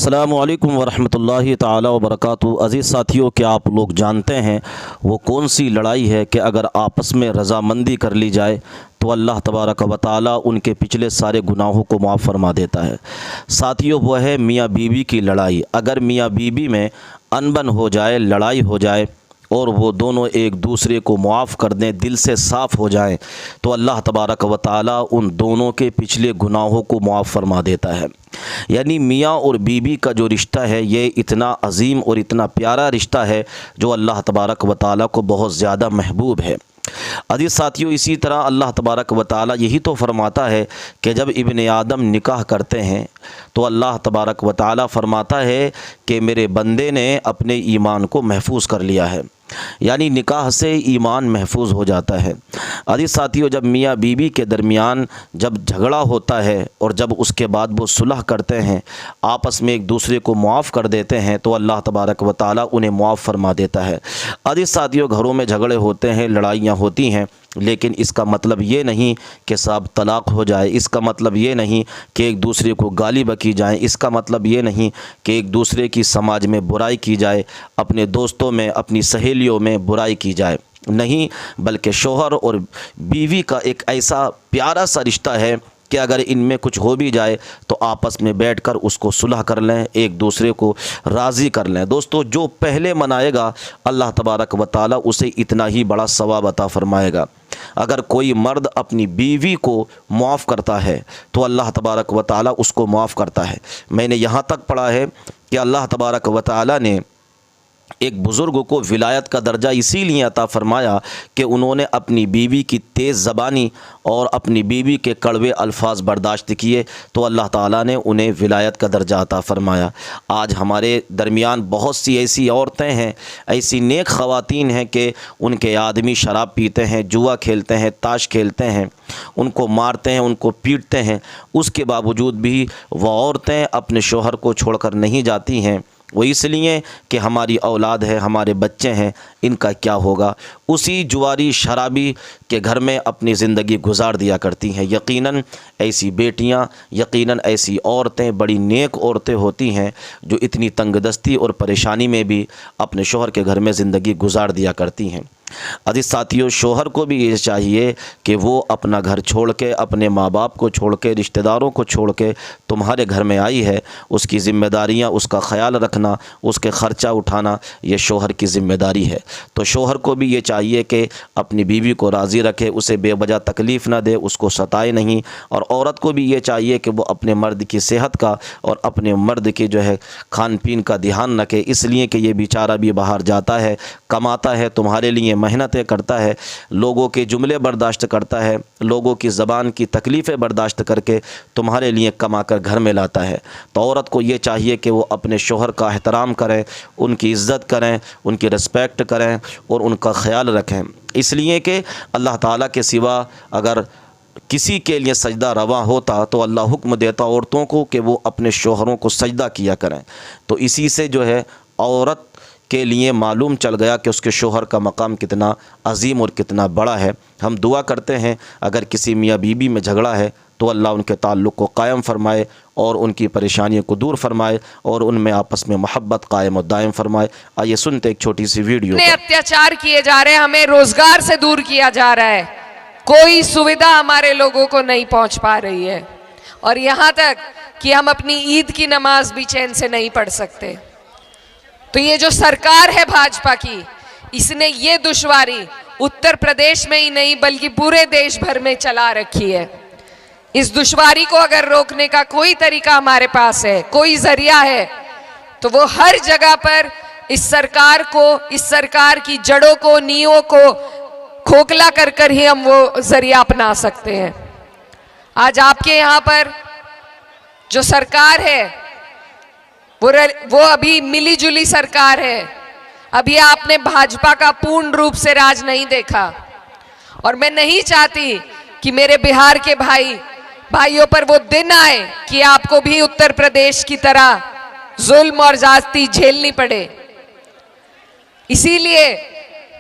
अस्सलामुअलैकुम वरहमतुल्लाहि ताला वबरकातुहू। अज़ीज़ साथियों, क्या आप लोग जानते हैं वो कौन सी लड़ाई है कि अगर आपस में रज़ामंदी कर ली जाए तो अल्लाह तबारक व ताला उनके पिछले सारे गुनाहों को माफ़ फरमा देता है। साथियों, वो है मियाँ बीवी की लड़ाई। अगर मियाँ बीवी में अनबन हो जाए, लड़ाई हो जाए और वो दोनों एक दूसरे को मुआफ़ कर दें, दिल से साफ़ हो जाएं, तो अल्लाह तबारक व ताला उन दोनों के पिछले गुनाहों को मुआफ़ फरमा देता है। यानी मियाँ और बीवी का जो रिश्ता है ये इतना अजीम और इतना प्यारा रिश्ता है जो अल्लाह तबारक व ताला को बहुत ज़्यादा महबूब है। अज़ीज़ साथियों, इसी तरह अल्लाह तबारक व ताला यही तो फरमाता है कि जब इब्ने आदम निकाह करते हैं तो अल्लाह तबारक व ताला फरमाता है कि मेरे बंदे ने अपने ईमान को महफूज कर लिया है। यानी निकाह से ईमान महफूज हो जाता है। अज़ीज़ साथियों, जब मियाँ बीवी के दरमियान जब झगड़ा होता है और जब उसके बाद वो सुलह करते हैं, आपस में एक दूसरे को मुआफ़ कर देते हैं, तो अल्लाह तबारक व ताला उन्हें मुआफ़ फरमा देता है। अज़ीज़ साथियों, घरों में झगड़े होते हैं, लड़ाइयाँ होती हैं, लेकिन इसका मतलब ये नहीं कि साहब तलाक़ हो जाए। इसका मतलब ये नहीं कि एक दूसरे को गाली बकी जाए। इसका मतलब ये नहीं कि एक दूसरे की समाज में बुराई की जाए, अपने दोस्तों में, अपनी सहेलियों में बुराई की जाए। नहीं, बल्कि शौहर और बीवी का एक ऐसा प्यारा सा रिश्ता है कि अगर इनमें कुछ हो भी जाए तो आपस में बैठकर उसको सुलह कर लें, एक दूसरे को राज़ी कर लें। दोस्तों, जो पहले मनाएगा अल्लाह तबारक व ताला उसे इतना ही बड़ा सवाब अता फ़रमाएगा। अगर कोई मर्द अपनी बीवी को मुआफ़ करता है तो अल्लाह तबारक व ताला उसको मुआफ़ करता है। मैंने यहाँ तक पढ़ा है कि अल्लाह तबारक व ताला ने एक बुज़ुर्ग को विलायत का दर्जा इसीलिए अता फ़रमाया कि उन्होंने अपनी बीवी की तेज़ ज़बानी और अपनी बीवी के कड़वे अल्फाज बर्दाश्त किए, तो अल्लाह ताला ने उन्हें विलायत का दर्जा अता फ़रमाया। आज हमारे दरमियान बहुत सी ऐसी औरतें हैं, ऐसी नेक ख़वातीन हैं कि उनके आदमी शराब पीते हैं, जुआ खेलते हैं, ताश खेलते हैं, उनको मारते हैं, उनको पीटते हैं, उसके बावजूद भी वह औरतें अपने शौहर को छोड़कर नहीं जाती हैं। वो इसलिए कि हमारी औलाद है, हमारे बच्चे हैं, इनका क्या होगा। उसी जुआरी शराबी के घर में अपनी ज़िंदगी गुजार दिया करती हैं। यकीनन ऐसी बेटियां, यकीनन ऐसी औरतें बड़ी नेक औरतें होती हैं जो इतनी तंगदस्ती और परेशानी में भी अपने शौहर के घर में ज़िंदगी गुजार दिया करती हैं। अज़ीज़ साथियों, शौहर को भी ये चाहिए कि वो अपना घर छोड़ के, अपने माँ बाप को छोड़ के, रिश्तेदारों को छोड़ के तुम्हारे घर में आई है, उसकी ज़िम्मेदारियाँ, उसका ख़याल रखना, उसके ख़र्चा उठाना, ये शौहर की ज़िम्मेदारी है। तो शौहर को भी ये चाहिए कि अपनी बीवी को राज़ी रखे, उसे बेवजह तकलीफ़ ना दे, उसको सताए नहीं। और औरत को भी ये चाहिए कि वो अपने मर्द की सेहत का और अपने मर्द के जो है खान पीन का ध्यान रखे, इसलिए कि ये बेचारा भी बाहर जाता है, कमाता है, तुम्हारे लिए मेहनतें करता है, लोगों के जुमले बर्दाश्त करता है, लोगों की ज़बान की तकलीफ़ें बर्दाश्त करके तुम्हारे लिए कमा कर घर में लाता है। तो औरत को ये चाहिए कि वो अपने शौहर का एहतराम करें, उनकी इज़्ज़त करें, उनकी रिस्पेक्ट करें और उनका ख़याल रखें। इसलिए कि अल्लाह ताला के सिवा अगर किसी के लिए सजदा रवा होता तो अल्लाह हुक्म देता औरतों को कि वो अपने शौहरों को सजदा किया करें। तो इसी से जो है औरत के लिए मालूम चल गया कि उसके शौहर का मकाम कितना अजीम और कितना बड़ा है। हम दुआ करते हैं अगर किसी मियाँ बीबी में झगड़ा है तो अल्लाह उनके ताल्लुक़ को कायम फ़रमाए और उनकी परेशानियों को दूर फरमाए और उनमें आपस में मोहब्बत कायम और दायम फरमाए। आइए सुनते एक छोटी सी वीडियो। अत्याचार किए जा रहे हैं, हमें रोजगार से दूर किया जा रहा है, कोई सुविधा हमारे लोगों को नहीं पहुंच पा रही है, और यहाँ तक कि हम अपनी ईद की नमाज भी चैन से नहीं पढ़ सकते। तो ये जो सरकार है भाजपा की, इसने ये दुश्वारी उत्तर प्रदेश में ही नहीं बल्कि पूरे देश भर में चला रखी है। इस दुश्वारी को अगर रोकने का कोई तरीका हमारे पास है, कोई जरिया है, तो वो हर जगह पर इस सरकार को, इस सरकार की जड़ों को, नींवों को खोखला कर कर ही हम वो जरिया अपना सकते हैं। आज आपके यहाँ पर जो सरकार है वो अभी मिली जुली सरकार है। अभी आपने भाजपा का पूर्ण रूप से राज नहीं देखा, और मैं नहीं चाहती कि मेरे बिहार के भाइयों पर वो दिन आए कि आपको भी उत्तर प्रदेश की तरह जुल्म और जाति झेलनी पड़े। इसीलिए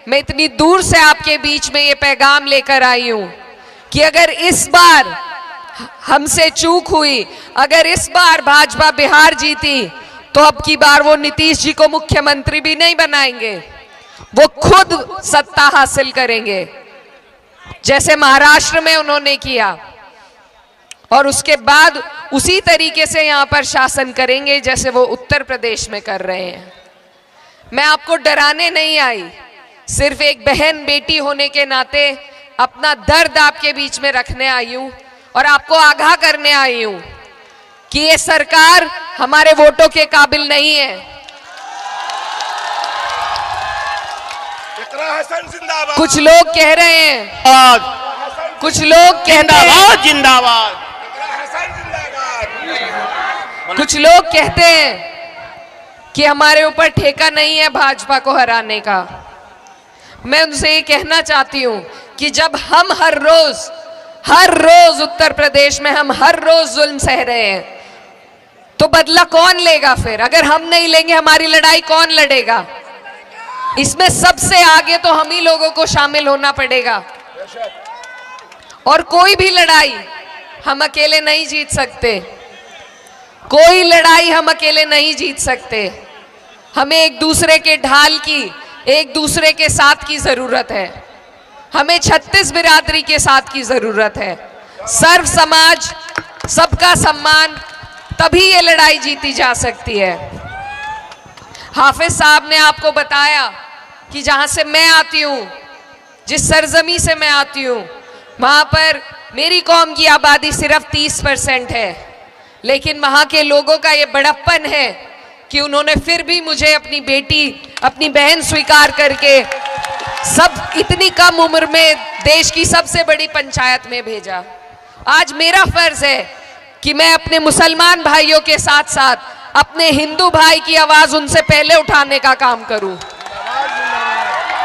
मैं इतनी दूर से आपके बीच में ये पैगाम लेकर आई हूं कि अगर इस बार हमसे चूक हुई, अगर इस बार भाजपा बिहार जीती तो अब की बार वो नीतीश जी को मुख्यमंत्री भी नहीं बनाएंगे, वो खुद सत्ता हासिल करेंगे, जैसे महाराष्ट्र में उन्होंने किया, और उसके बाद उसी तरीके से यहां पर शासन करेंगे जैसे वो उत्तर प्रदेश में कर रहे हैं। मैं आपको डराने नहीं आई, सिर्फ एक बहन बेटी होने के नाते अपना दर्द आपके बीच में रखने आई हूं और आपको आगाह करने आई हूं कि ये सरकार हमारे वोटों के काबिल नहीं है। कुछ लोग कह रहे हैं, कुछ लोग कहते हैं, जिंदाबाद, कुछ लोग कहते हैं कि हमारे ऊपर ठेका नहीं है भाजपा को हराने का। मैं उनसे ये कहना चाहती हूं कि जब हम हर रोज उत्तर प्रदेश में हम हर रोज जुल्म सह रहे हैं, तो बदला कौन लेगा? फिर अगर हम नहीं लेंगे, हमारी लड़ाई कौन लड़ेगा? इसमें सबसे आगे तो हम ही लोगों को शामिल होना पड़ेगा, और कोई भी लड़ाई हम अकेले नहीं जीत सकते, कोई लड़ाई हम अकेले नहीं जीत सकते। हमें एक दूसरे के ढाल की, एक दूसरे के साथ की जरूरत है। हमें 36 बिरादरी के साथ की जरूरत है। सर्व समाज, सबका सम्मान, तभी ये लड़ाई जीती जा सकती है। हाफिज साहब ने आपको बताया कि जहां से मैं आती हूं, जिस सरजमी से मैं आती हूं, वहां पर मेरी कौम की आबादी सिर्फ 30% है, लेकिन वहां के लोगों का ये बड़प्पन है कि उन्होंने फिर भी मुझे अपनी बेटी, अपनी बहन स्वीकार करके सब इतनी कम उम्र में देश की सबसे बड़ी पंचायत में भेजा। आज मेरा फर्ज है कि मैं अपने मुसलमान भाइयों के साथ साथ अपने हिंदू भाई की आवाज उनसे पहले उठाने का काम करूं।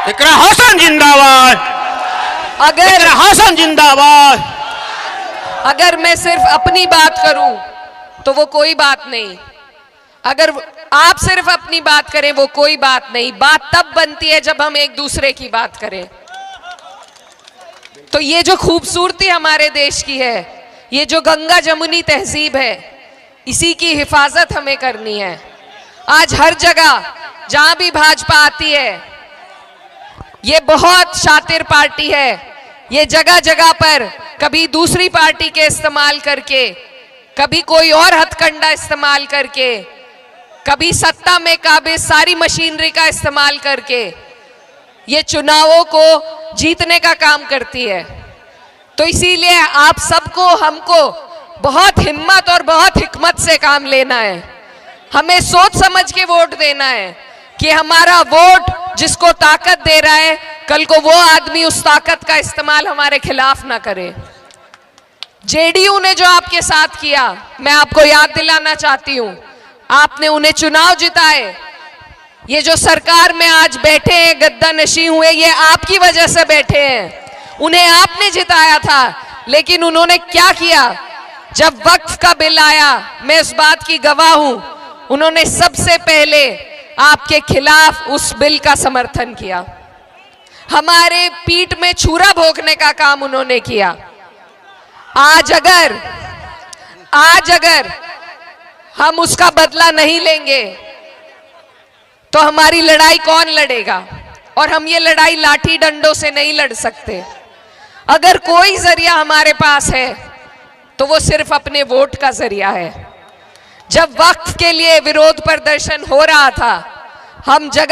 इकरा हसन जिंदाबाद, अगर हसन जिंदाबाद। अगर मैं सिर्फ अपनी बात करूं तो वो कोई बात नहीं, अगर आप सिर्फ अपनी बात करें वो कोई बात नहीं। बात तब बनती है जब हम एक दूसरे की बात करें। तो ये जो खूबसूरती हमारे देश की है, ये जो गंगा जमुनी तहजीब है, इसी की हिफाजत हमें करनी है। आज हर जगह जहां भी भाजपा आती है, ये बहुत शातिर पार्टी है, ये जगह जगह पर कभी दूसरी पार्टी के इस्तेमाल करके, कभी कोई और हथकंडा इस्तेमाल करके, कभी सत्ता में काबिज सारी मशीनरी का इस्तेमाल करके ये चुनावों को जीतने का काम करती है। तो इसीलिए आप सबको, हमको बहुत हिम्मत और बहुत हिकमत से काम लेना है। हमें सोच समझ के वोट देना है कि हमारा वोट जिसको ताकत दे रहा है, कल को वो आदमी उस ताकत का इस्तेमाल हमारे खिलाफ ना करे। जेडीयू ने जो आपके साथ किया, मैं आपको याद दिलाना चाहती हूं, आपने उन्हें चुनाव जिताए। ये जो सरकार में आज बैठे हैं, गद्दा नशी हुए, ये आपकी वजह से बैठे हैं। उन्हें आपने जिताया था, लेकिन उन्होंने क्या किया? जब वक्फ का बिल आया, मैं उस बात की गवाह हूं, उन्होंने सबसे पहले आपके खिलाफ उस बिल का समर्थन किया। हमारे पीठ में छुरा भोंकने का काम उन्होंने किया। आज अगर हम उसका बदला नहीं लेंगे तो हमारी लड़ाई कौन लड़ेगा? और हम ये लड़ाई लाठी डंडों से नहीं लड़ सकते। अगर कोई जरिया हमारे पास है तो वो सिर्फ अपने वोट का जरिया है। जब वक्फ के लिए विरोध प्रदर्शन हो रहा था, हम जगह